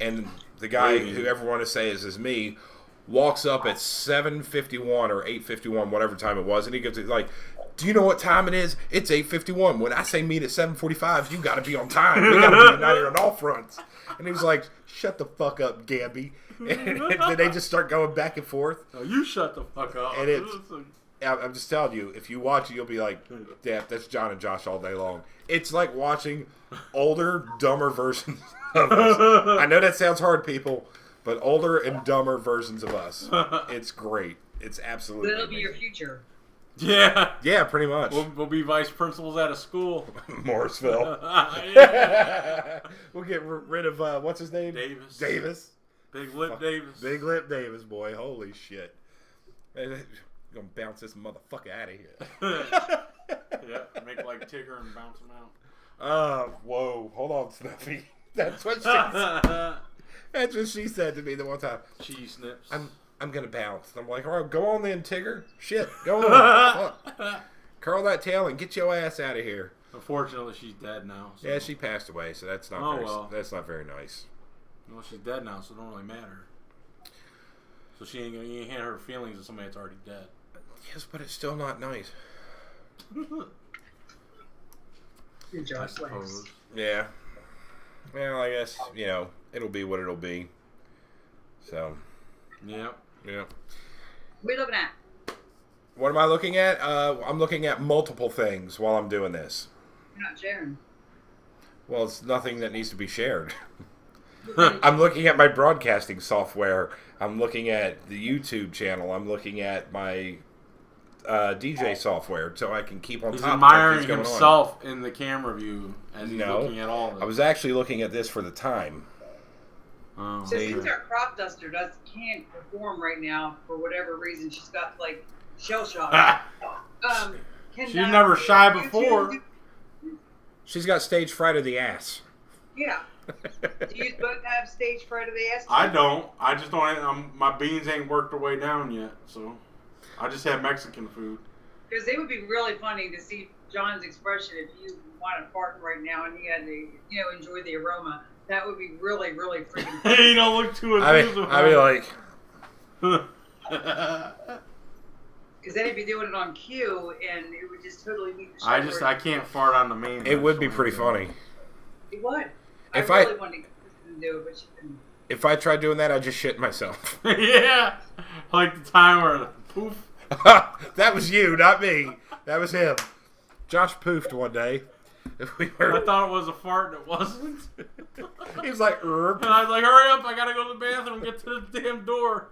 A: and the guy who everyone to say is me walks up at 7:51 or 8:51, whatever time it was, and he goes like, "Do you know what time it is? It's 8:51. When I say meet at 7:45, you got to be on time. We got to be united on all fronts." And he was like, "Shut the fuck up, Gabby." And then they just start going back and forth.
B: No, you shut the fuck up.
A: And I'm just telling you, if you watch it, you'll be like, "Yeah, that's John and Josh all day long." It's like watching older, dumber versions of us. I know that sounds hard, people, but older and dumber versions of us. It's great. It's absolutely
C: It'll be
A: amazing.
C: your future.
B: Yeah.
A: Yeah, pretty much.
B: We'll be vice principals at a school.
A: Morrisville.
B: Yeah.
A: We'll get rid of, what's his name?
B: Davis. Big Lip Davis.
A: Big Lip Davis, boy. Holy shit. We're going to bounce this motherfucker out of here.
B: Yeah, make like Tigger and bounce him out.
A: Whoa. Hold on, Snuffy. That's what she said. That's what she said to me the one time.
B: Cheese snips.
A: I'm going to bounce. And I'm like, all right, go on then, Tigger. Shit, go on. Curl that tail and get your ass out of here.
B: Unfortunately, she's dead now. So.
A: Yeah, she passed away, so that's not that's not very nice.
B: Well, she's dead now, so it don't really matter. So you ain't hurt her feelings of somebody that's already dead.
A: Yes, but it's still not nice.
C: Good job,
B: I suppose.
A: Yeah. Well, I guess, it'll be what it'll be. So.
B: Yep.
A: Yeah.
C: What are you looking at?
A: What am I looking at? I'm looking at multiple things while I'm doing this.
C: You're not sharing.
A: Well, it's nothing that needs to be shared. I'm looking at my broadcasting software. I'm looking at the YouTube channel. I'm looking at my DJ software so I can keep on
B: He's
A: top
B: admiring
A: of what's going
B: himself in the camera view as he's
A: No.
B: looking at all of it.
A: I was actually looking at this for the time.
B: Oh,
C: So since our crop duster can't perform right now for whatever reason, she's got like shell shock.
B: She's never shy before.
A: She's got stage fright of the ass.
C: Yeah. Do you both have stage fright of the ass?
B: I don't. I just don't. My beans ain't worked their way down yet, so I just have Mexican food.
C: Because it would be really funny to see John's expression if you want to fart right now and he had to, enjoy the aroma. That would be really, really freaking funny.
B: You don't look too enthused.
A: I'd be like...
C: Because then he'd be doing it on cue, and it would just totally be the show.
B: I can't fart on the main.
A: It would be pretty funny.
C: It would.
A: If
C: I really wanted to do it, but she couldn't.
A: If I tried doing that, I'd just shit myself.
B: Yeah. Like the time where poof.
A: That was you, not me. That was him. Josh poofed one day.
B: I thought it was a fart and it wasn't.
A: He was like, Erp.
B: And I was like, hurry up, I gotta go to the bathroom and get to the damn door.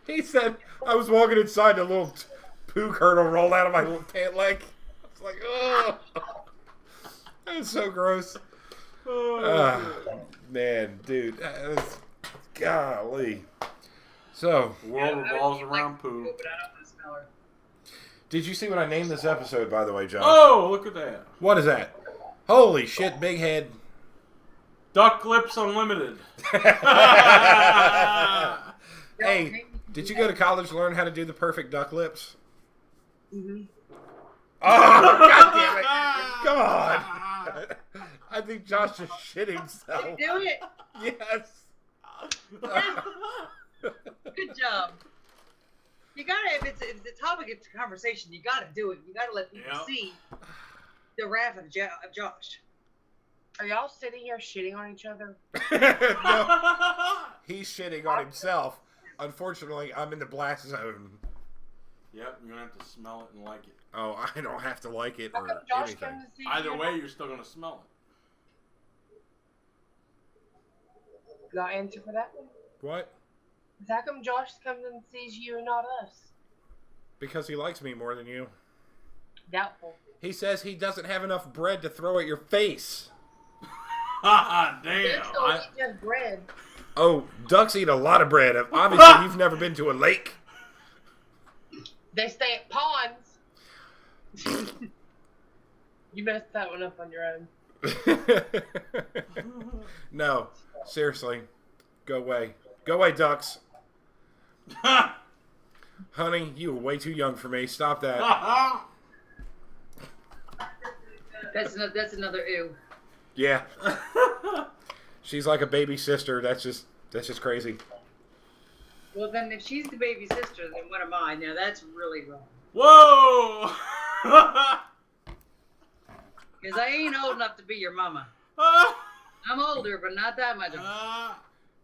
A: He said, I was walking inside, a little poo kernel rolled out of my little pant leg. I was like, oh. That was so gross. Man, dude. Golly. So.
B: The world revolves around poo.
C: But I don't want to smell her.
A: Did you see what I named this episode, by the way, Josh?
B: Oh, look at that.
A: What is that? Holy shit, big head.
B: Duck Lips Unlimited.
A: Hey, did you go to college to learn how to do the perfect duck lips?
C: Mm-hmm.
A: Oh, God damn it. Come on. I think Josh just shit himself.
C: Do it.
A: Yes.
C: Good job. You gotta, if it's a topic of conversation, you gotta do it. You gotta let people see the wrath of Josh.
G: Are y'all sitting here shitting on each other?
A: No, he's shitting on himself. Unfortunately, I'm in the blast zone.
B: Yep, you're gonna have to smell it and like it.
A: Oh, I don't have to like it or
G: Josh
A: anything.
G: come to see
B: Either
G: you?
B: way, you're still gonna smell it.
G: Got answer for that one?
A: What?
G: How come Josh comes and sees you and not us?
A: Because he likes me more than you.
G: Doubtful.
A: He says he doesn't have enough bread to throw at your face.
B: Damn.
G: Ducks don't eat just bread.
A: Oh, ducks eat a lot of bread. Obviously, you've never been to a lake.
G: They stay at ponds. You messed that one up on your own.
A: No, seriously. Go away. Go away, ducks. Honey, you were way too young for me. Stop that.
C: That's another ew.
A: Yeah. She's like a baby sister. That's just crazy.
C: Well, then if she's the baby sister, then what am I? Now that's really wrong.
B: Whoa!
C: Because I ain't old enough to be your mama. I'm older, but not that much.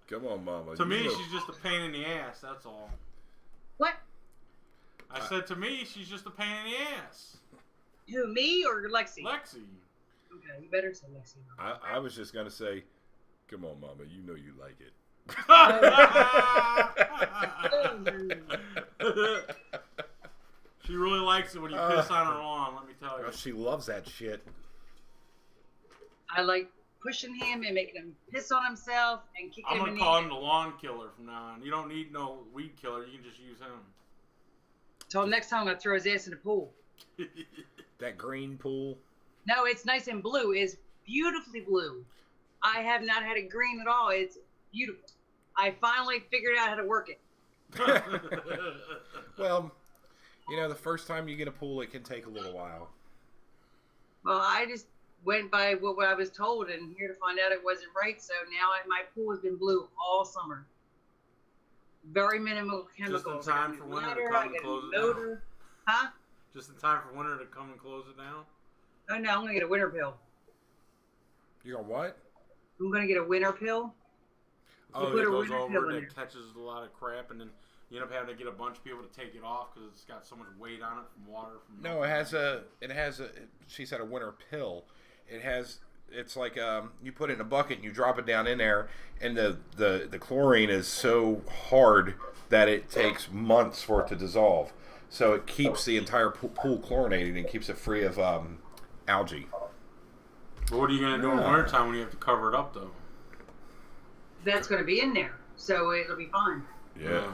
A: Come on, mama.
B: To me, she's just a pain in the ass. That's all.
C: What?
B: I said to me, she's just a pain in the ass.
C: Who, me or Lexi?
B: Lexi.
C: Okay, you better say Lexi.
A: I was just gonna say, come on, mama. You know you like it.
B: She really likes it when you piss on her lawn, let me tell you.
A: She loves that shit.
C: I like pushing him and making him piss on himself and kicking
B: I'm
C: him
B: going
C: in
B: to call
C: the
B: him the lawn killer from now on. You don't need no weed killer. You can just use him.
C: Till next time I'm going to throw his ass in the pool.
A: That green pool.
C: No, it's nice and blue. It's beautifully blue. I have not had it green at all. It's beautiful. I finally figured out how to work it.
A: Well, you know, the first time you get a pool, it can take a little while.
C: Well, I just went by what I was told, and here to find out it wasn't right. So now my pool has been blue all summer. Very minimal chemicals.
B: Just in time for winter to come and close it down.
C: Huh?
B: Just in time for winter to come and close it down?
C: Oh, no, I'm going to get a winter pill.
A: You got what?
C: I'm going to get a winter pill.
B: Oh,
C: put
B: it
C: a
B: goes
C: winter pill
B: over
C: in
B: and
C: there.
B: it catches a lot of crap, and then You end up having to get a bunch of people to take it off because it's got so much weight on it from water.
A: No, it has a. She said a winter pill. It's like you put it in a bucket and you drop it down in there, and the chlorine is so hard that it takes months for it to dissolve. So it keeps the entire pool chlorinated and keeps it free of algae.
B: But what are you going to do in the wintertime when you have to cover it up, though?
C: That's going to be in there, so it'll be fine.
A: Yeah.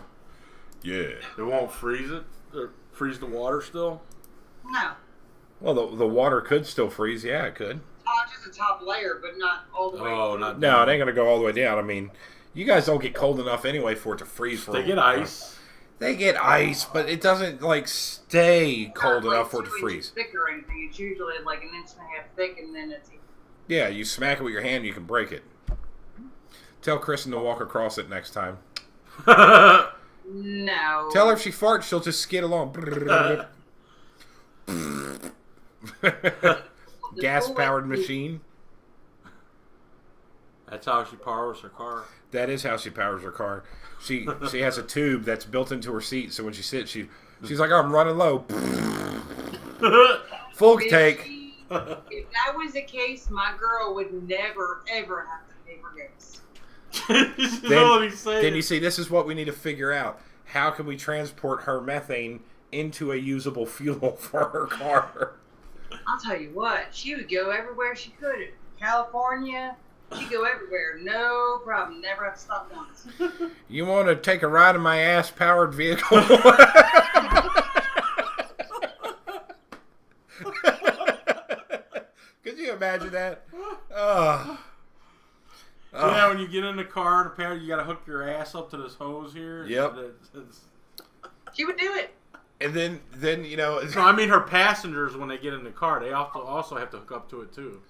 A: Yeah.
B: It won't freeze it? Or freeze the water still?
C: No.
A: Well, the water could still freeze. Yeah, it could.
C: Just the top layer, but not all the way.
B: Oh, not
A: no, it ain't gonna go all the way down. I mean, you guys don't get cold enough anyway for it to freeze.
B: They get ice.
A: They get ice, but it doesn't like stay cold enough for it to freeze.
C: Thick or anything. It's usually like an inch and a half thick, and then it's.
A: Yeah, you smack it with your hand, you can break it. Tell Kristen to walk across it next time.
C: No.
A: Tell her if she farts, she'll just skid along. Gas-powered machine.
B: That's how she powers her car.
A: That is how she powers her car. She has a tube that's built into her seat, so when she sits, she's like, oh, I'm running low. Full tank.
C: If that was the case, my girl would never, ever have to pay for gas.
A: Then you see, this is what we need to figure out. How can we transport her methane into a usable fuel for her car?
C: I'll tell you what, she would go everywhere she could. California, she'd go everywhere. No problem. Never have to stop once.
A: You want to take a ride in my ass-powered vehicle? Could you imagine that?
B: Yeah, when you get in the car, apparently you got to hook your ass up to this hose here.
A: Yep.
C: She would do it.
A: And then you know.
B: So I mean, her passengers when they get in the car, they also have to hook up to it too.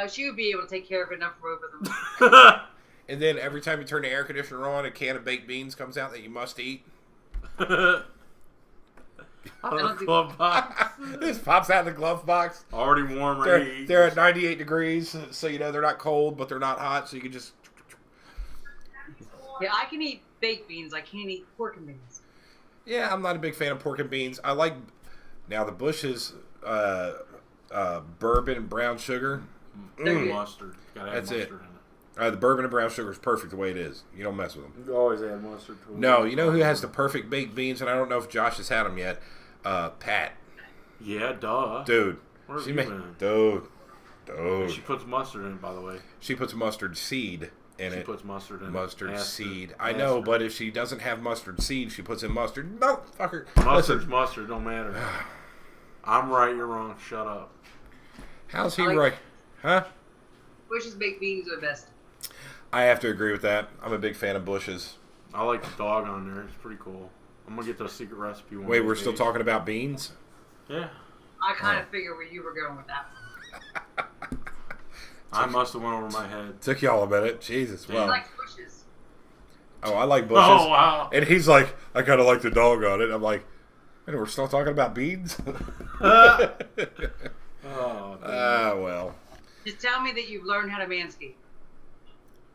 C: She would be able to take care of enough for both of them.
A: And then every time you turn the air conditioner on, a can of baked beans comes out that you must eat.
B: Out of the glove box.
A: This pops out of the glove box.
B: Already warm, ready to eat.
A: They're at 98 degrees, so you know they're not cold, but they're not hot, so you can just.
C: Yeah, I can eat baked beans. I can't eat pork and beans.
A: Yeah, I'm not a big fan of pork and beans. I like now the Bush's bourbon and brown sugar.
B: Mustard. Gotta
A: That's
B: add
A: it.
B: mustard in it.
A: The bourbon and brown sugar is perfect the way it is. You don't mess with them.
B: You always add mustard to it.
A: No, you know who has the perfect baked beans, and I don't know if Josh has had them yet. Pat.
B: Yeah, duh.
A: Dude.
B: Where's
A: She
B: he been?
A: Dude.
B: She puts mustard in it, by the way.
A: She puts mustard seed in it.
B: She puts mustard in
A: Mustard
B: it.
A: seed. I know, but if she doesn't have mustard seed, she puts in mustard. No, fucker.
B: Mustard's mustard. Don't matter. I'm right, you're wrong. Shut up.
A: How's he right? Huh?
C: Bush's baked beans are the best.
A: I have to agree with that. I'm a big fan of Bush's.
B: I like the dog on there. It's pretty cool. I'm going to get the secret recipe one.
A: Wait, we're still talking about beans?
B: Yeah.
C: I kind of figured where you were going with that.
B: I must have went over my head.
A: Took y'all a minute. Jesus.
C: He
A: Well.
C: likes Bush's.
A: Oh, I like Bush's.
B: Oh, wow.
A: And he's like, I kind of like the dog on it. I'm like, man, we're still talking about beans?
B: Oh,
A: well.
C: Just tell me that you've learned how to manscape.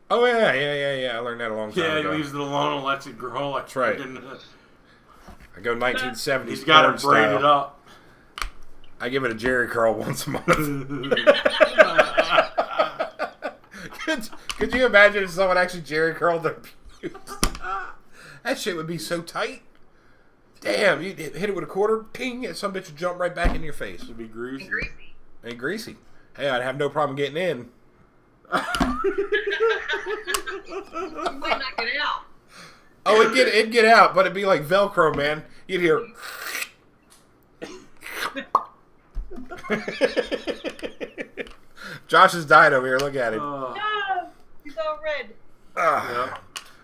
A: Oh, yeah. I learned that a long time
B: yeah,
A: ago.
B: he leaves it alone and lets it grow. Like
A: That's right.
B: freaking,
A: I go 1970s.
B: He's got it
A: porn
B: braided
A: style.
B: up.
A: I give it a Jerry curl once a month. Could you imagine if someone actually Jerry curled their pubes? That shit would be so tight. Damn, you hit it with a quarter, ping, and some bitch would jump right back in your face.
B: It'd be greasy.
C: And greasy.
A: And greasy. Hey, I'd have no problem getting in.
C: You might not get out.
A: Oh, it'd get out, but it'd be like Velcro, man. You'd hear. Josh is dying over here. Look at him.
C: No, he's all red.
B: Yeah.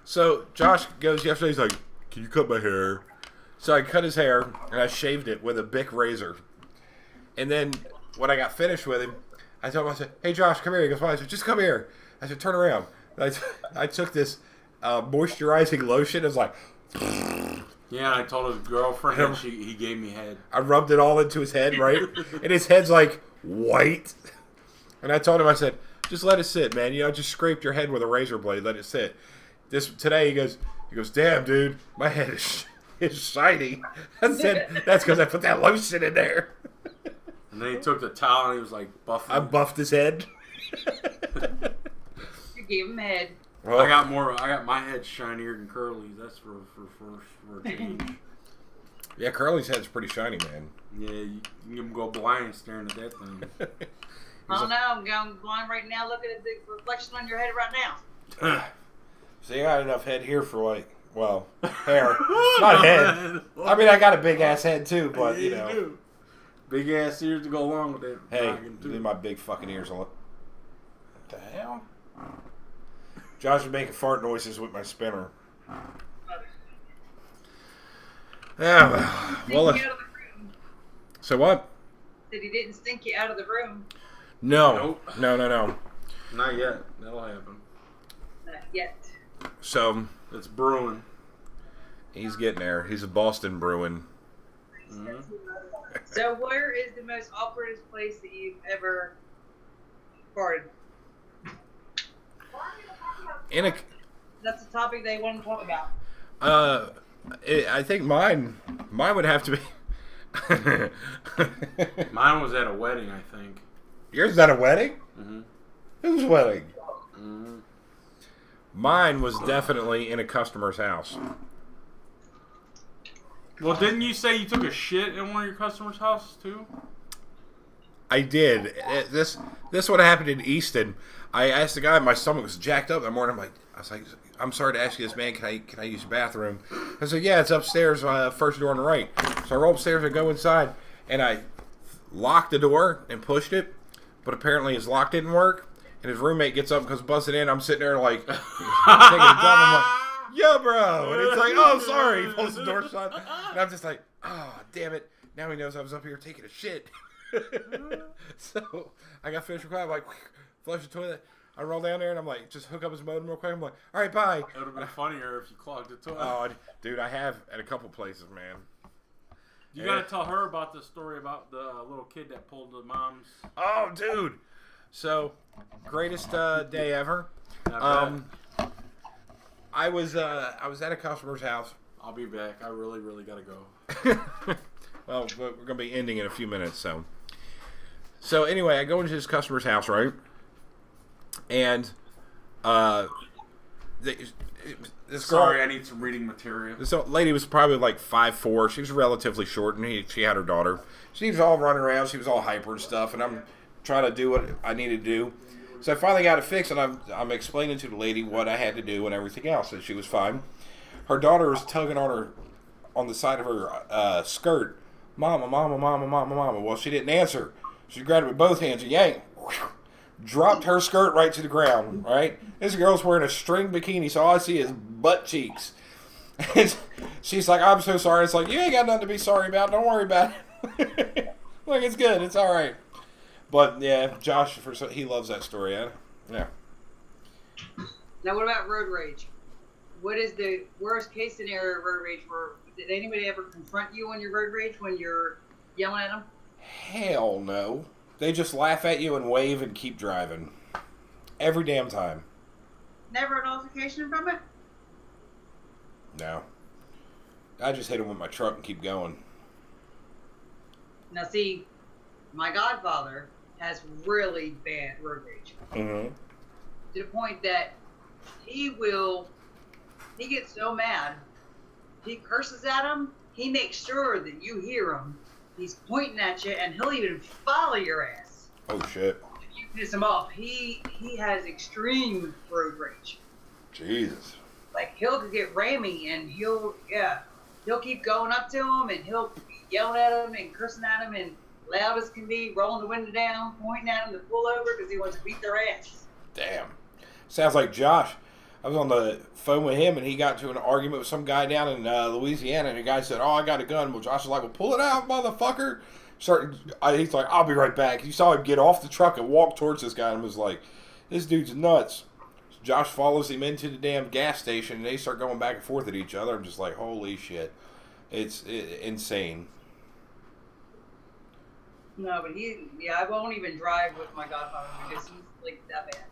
A: So Josh goes yesterday. He's like, "Can you cut my hair?" So I cut his hair and I shaved it with a Bic razor. And then when I got finished with him, I told him, I said, "Hey Josh, come here." He goes, "Why?" I said, "Just come here." I said, "Turn around." And I took this moisturizing lotion. It was like.
B: Yeah, I told his girlfriend and he gave me head.
A: I rubbed it all into his head, right? And his head's like white. And I told him, I said, just let it sit, man. You know, just scraped your head with a razor blade. Let it sit. Today he goes, He goes, damn, dude, my head is shiny. I said, that's because I put that lotion in there.
B: And then he took the towel and he was like buffing.
A: I buffed his head.
C: You gave him head.
A: Well,
B: I got my head shinier than Curly's. That's for a change.
A: Yeah, Curly's head's pretty shiny, man.
B: Yeah, you can go blind staring at that thing.
C: I don't know. I'm going blind right now looking at the reflection on your head right now.
A: So you got enough head here for hair. Not head. I mean, I got a big ass head too, but you know.
B: Do. Big ass ears to go along with it.
A: Hey, leave my big fucking ears alone. What the hell? Josh is making fart noises with my spinner. Yeah, well. So what?
C: Said he didn't stink you out of the room.
A: No.
B: Nope.
A: No.
B: Not yet. That'll happen.
C: Not yet.
A: So
B: it's brewing.
A: He's getting there. He's a Boston Bruin.
B: Mm-hmm.
C: So where is the most awkwardest place that you've ever farted? That's a topic they want to talk about.
A: I think mine would have to be.
B: Mine was at a wedding, I think.
A: Yours was at a wedding?
B: Mm-hmm.
A: Whose wedding?
B: Mm-hmm.
A: Mine was definitely in a customer's house.
B: Well, didn't you say you took a shit in one of your customers' houses too?
A: I did. This would have happened in Easton. I asked the guy, my stomach was jacked up that morning. I was like, I'm sorry to ask you this, man. Can I use the bathroom? I said, yeah, it's upstairs, first door on the right. So I roll upstairs and go inside, and I locked the door and pushed it, but apparently his lock didn't work. And his roommate gets up and comes busting in. I'm sitting there like taking a dump. I'm like, yo, bro. And it's like, oh, sorry. He pulls the door shut. And I'm just like, oh, damn it. Now he knows I was up here taking a shit. So I got finished recording. I'm like, flush the toilet. I roll down there and I'm like, just hook up his modem real quick. I'm like, all right, bye.
B: It would have been funnier if you clogged the toilet.
A: Oh, dude, I have at a couple places, man.
B: You got to tell her about the story about the little kid that pulled the mom's.
A: Oh, dude. So, greatest day ever. I was at a customer's house.
B: I'll be back. I really, really got to go.
A: Well, we're going to be ending in a few minutes, So anyway, I go into this customer's house, right? And this girl,
B: sorry, I need some reading material.
A: This lady was probably like 5'4". She was relatively short, and she had her daughter. She was all running around. She was all hyper and stuff, and I'm trying to do what I needed to do. So I finally got it fixed, and I'm explaining to the lady what I had to do and everything else, and she was fine. Her daughter was tugging on the side of her skirt, "Mama, mama, mama, mama, mama." Well, she didn't answer. She grabbed it with both hands and yanked. Dropped her skirt right to the ground, right? This girl's wearing a string bikini, so all I see is butt cheeks. And she's like, "I'm so sorry." It's like, you ain't got nothing to be sorry about. Don't worry about it. Like, it's good. It's all right. But, yeah, Josh, he loves that story. Yeah.
C: Now, what about road rage? What is the worst case scenario of road rage? Did anybody ever confront you on your road rage when you're yelling at them?
A: Hell no. They just laugh at you and wave and keep driving. Every damn time.
C: Never an altercation from it?
A: No. I just hit them with my truck and keep going.
C: Now, see, my godfather has really bad road rage.
A: Mm-hmm.
C: To the point that he gets so mad, he curses at him, he makes sure that you hear him. He's pointing at you, and he'll even follow your ass.
A: Oh, shit.
C: If you piss him off, he has extreme road rage.
A: Jesus.
C: Like, he'll get rammy, and he'll keep going up to him, and he'll be yelling at him and cursing at him, and loud as can be, rolling the window down, pointing at him to pull over because he wants to beat their ass.
A: Damn. Sounds like Josh. I was on the phone with him, and he got into an argument with some guy down in Louisiana, and the guy said, "Oh, I got a gun." Well, Josh was like, "Well, pull it out, motherfucker." He's like, "I'll be right back." You saw him get off the truck and walk towards this guy and was like, "This dude's nuts." So Josh follows him into the damn gas station, and they start going back and forth at each other. I'm just like, holy shit. It's insane.
C: No, but I won't even drive with my godfather because he's like that bad.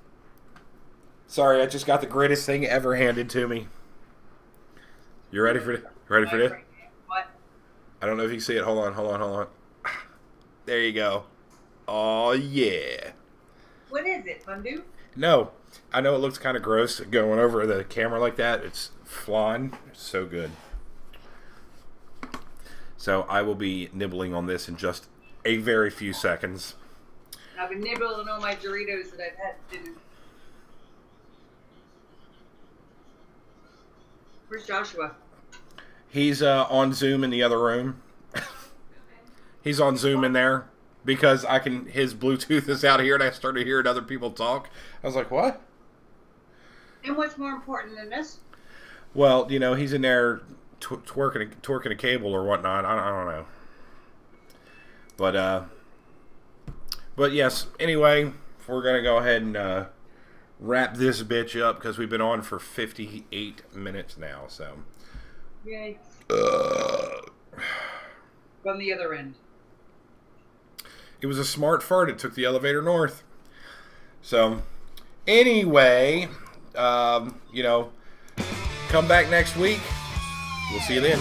A: Sorry, I just got the greatest thing ever handed to me. You ready for this?
C: What?
A: I don't know if you can see it. Hold on. There you go. Oh, yeah.
C: What is it, fondue?
A: No. I know it looks kind of gross going over the camera like that. It's flan. It's so good. So I will be nibbling on this in just a very few seconds.
C: I've been nibbling on my Doritos that I've had for dinner. Where's Joshua?
A: He's on Zoom in the other room. He's on Zoom in there because his Bluetooth is out here and I started hearing other people talk. I was like, what?
C: And what's more important than this?
A: Well, he's in there twerking a cable or whatnot. I don't know. But yes, anyway, we're going to go ahead and wrap this bitch up because we've been on for 58 minutes now. So,
C: Yay. From the other end.
A: It was a smart fart. It took the elevator north. So, anyway, come back next week. We'll see you then.